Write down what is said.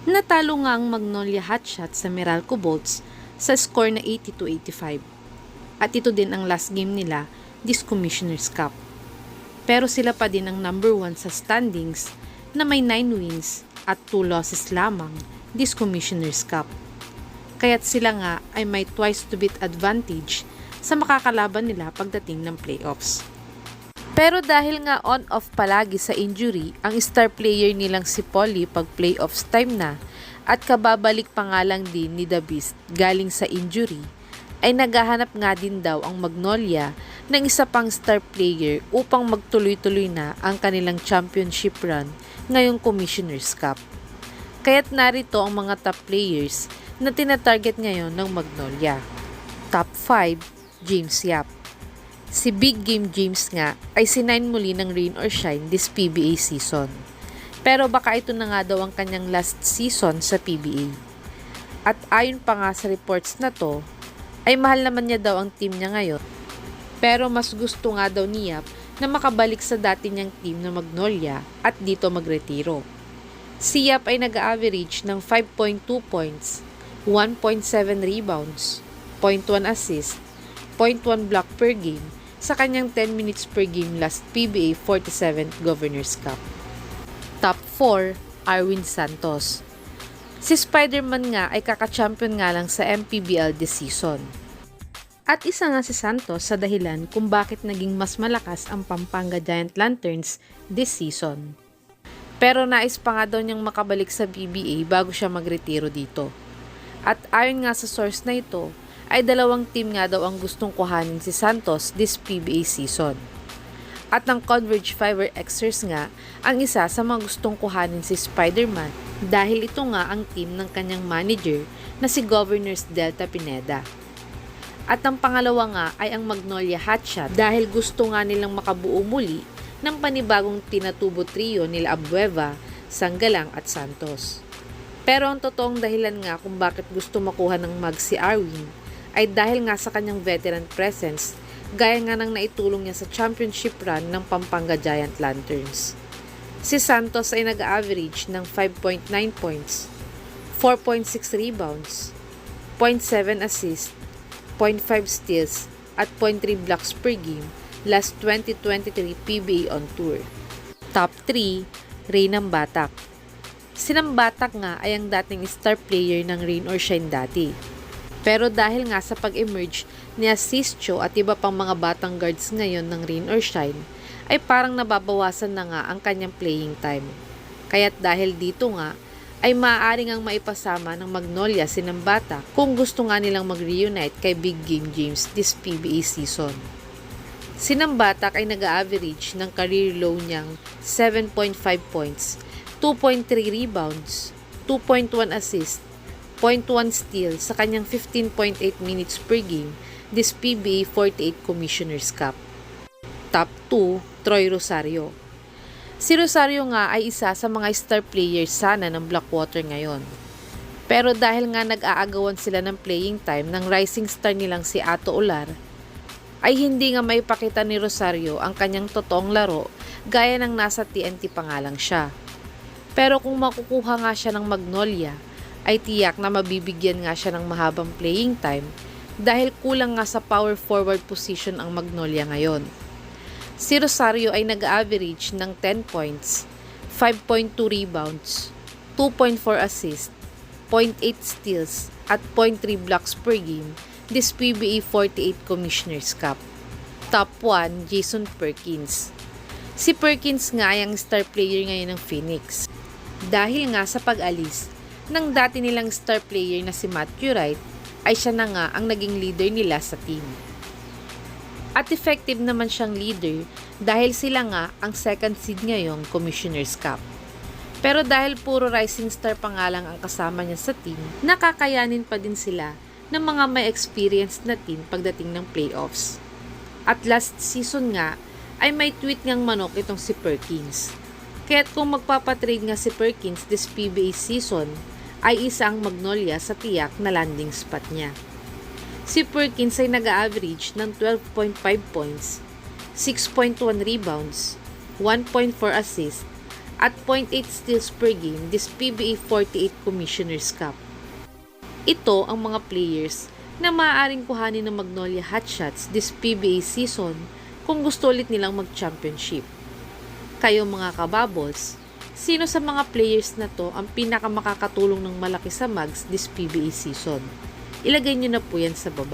Natalo nga ang Magnolia Hotshots sa Meralco Bolts sa score na 80-85. At ito din ang last game nila this Commissioner's Cup. Pero sila pa din ang number 1 sa standings na may 9 wins at 2 losses lamang this Commissioner's Cup. Kaya't sila nga ay may twice to beat advantage sa makakalaban nila pagdating ng playoffs. Pero dahil nga on-off palagi sa injury ang star player nilang si Polly pag playoffs time na at kababalik pa nga lang din ni The Beast galing sa injury, ay naghahanap nga din daw ang Magnolia ng isa pang star player upang magtuloy-tuloy na ang kanilang championship run ngayong Commissioner's Cup. Kaya't narito ang mga top players na tinatarget ngayon ng Magnolia. Top 5, James Yap. Si Big Game James nga ay sinign muli ng Rain or Shine this PBA season. Pero baka ito na nga daw ang kanyang last season sa PBA. At ayon pa nga sa reports na to, ay mahal naman niya daw ang team niya ngayon. Pero mas gusto nga daw ni Yap na makabalik sa dati niyang team na Magnolia at dito magretiro. Si Yap ay nag-average ng 5.2 points, 1.7 rebounds, 0.1 assist, 0.1 block per game sa kanyang 10 minutes per game last PBA 47th Governors Cup. Top 4, Arwin Santos. Si Spider-Man nga ay kaka-champion nga lang sa MPBL this season. At isa nga si Santos sa dahilan kung bakit naging mas malakas ang Pampanga Giant Lanterns this season. Pero nais pa nga daw niyang makabalik sa PBA bago siya magretiro dito. At ayon nga sa source na ito, ay dalawang team nga daw ang gustong kuhanin si Santos this PBA season. At ang Converge Fiber Xers nga ang isa sa mga gustong kuhanin si Spider-Man dahil ito nga ang team ng kanyang manager na si Governors Delta Pineda. At ang pangalawa nga ay ang Magnolia Hotshot dahil gusto nga nilang makabuo muli ng panibagong tinatubo trio nila Abueva, Sanggalang at Santos. Pero ang totoong dahilan nga kung bakit gusto makuha ng mag si Arwin ay dahil nga sa kanyang veteran presence gaya nga ng naitulong niya sa championship run ng Pampanga Giant Lanterns. Si Santos ay nag-average ng 5.9 points, 4.6 rebounds, 0.7 assists, 0.5 steals at 0.3 blocks per game last 2023 PBA on tour. Top 3, Rain Batak. Si Batak nga ay ang dating star player ng Rain or Shine dati. Pero dahil nga sa pag-emerge ni Asisio at iba pang mga batang guards ngayon ng Rain or Shine, ay parang nababawasan na nga ang kanyang playing time. Kaya't dahil dito nga, ay maaaring ang maipasama ng Magnolia si Batak kung gusto nga nilang mag-reunite kay Big Game James this PBA season. Si Batak ay nag-average ng career low niyang 7.5 points, 2.3 rebounds, 2.1 assists, 0.1 steal sa kanyang 15.8 minutes per game this PBA 48 Commissioner's Cup. Top 2, Troy Rosario. Si Rosario nga ay isa sa mga star players sana ng Blackwater ngayon. Pero dahil nga nag-aagawan sila ng playing time ng rising star nilang si Ato Ular, ay hindi nga maipakita ni Rosario ang kanyang totoong laro gaya ng nasa TNT pa nga lang siya. Pero kung makukuha nga siya ng Magnolia, ay tiyak na mabibigyan nga siya ng mahabang playing time dahil kulang nga sa power forward position ang Magnolia ngayon. Si Rosario ay nag-average ng 10 points, 5.2 rebounds, 2.4 assists, 0.8 steals at 0.3 blocks per game this PBA 48 Commissioner's Cup. Top 1, Jason Perkins. Si Perkins nga ay ang star player ngayon ng Phoenix. Dahil nga sa pag-alis ng dati nilang star player na si Matthew Wright, ay siya na nga ang naging leader nila sa team. At effective naman siyang leader dahil sila nga ang second seed ngayong Commissioner's Cup. Pero dahil puro rising star pa nga lang ang kasama niya sa team, nakakayanin pa din sila ng mga may experience na team pagdating ng playoffs. At last season nga, ay may tweet ngang manok itong si Perkins. Kaya't kung magpapatrade nga si Perkins this PBA season, ay isang Magnolia sa tiyak na landing spot niya. Si Perkins ay nag-average ng 12.5 points, 6.1 rebounds, 1.4 assists, at 0.8 steals per game this PBA 48 Commissioner's Cup. Ito ang mga players na maaaring kuhanin ng Magnolia Hotshots this PBA season kung gusto ulit nilang mag-championship. Kayo mga kabubbles, sino sa mga players na to ang pinakamakakatulong ng malaki sa Mags this PBA season? Ilagay nyo na po yan sa baba.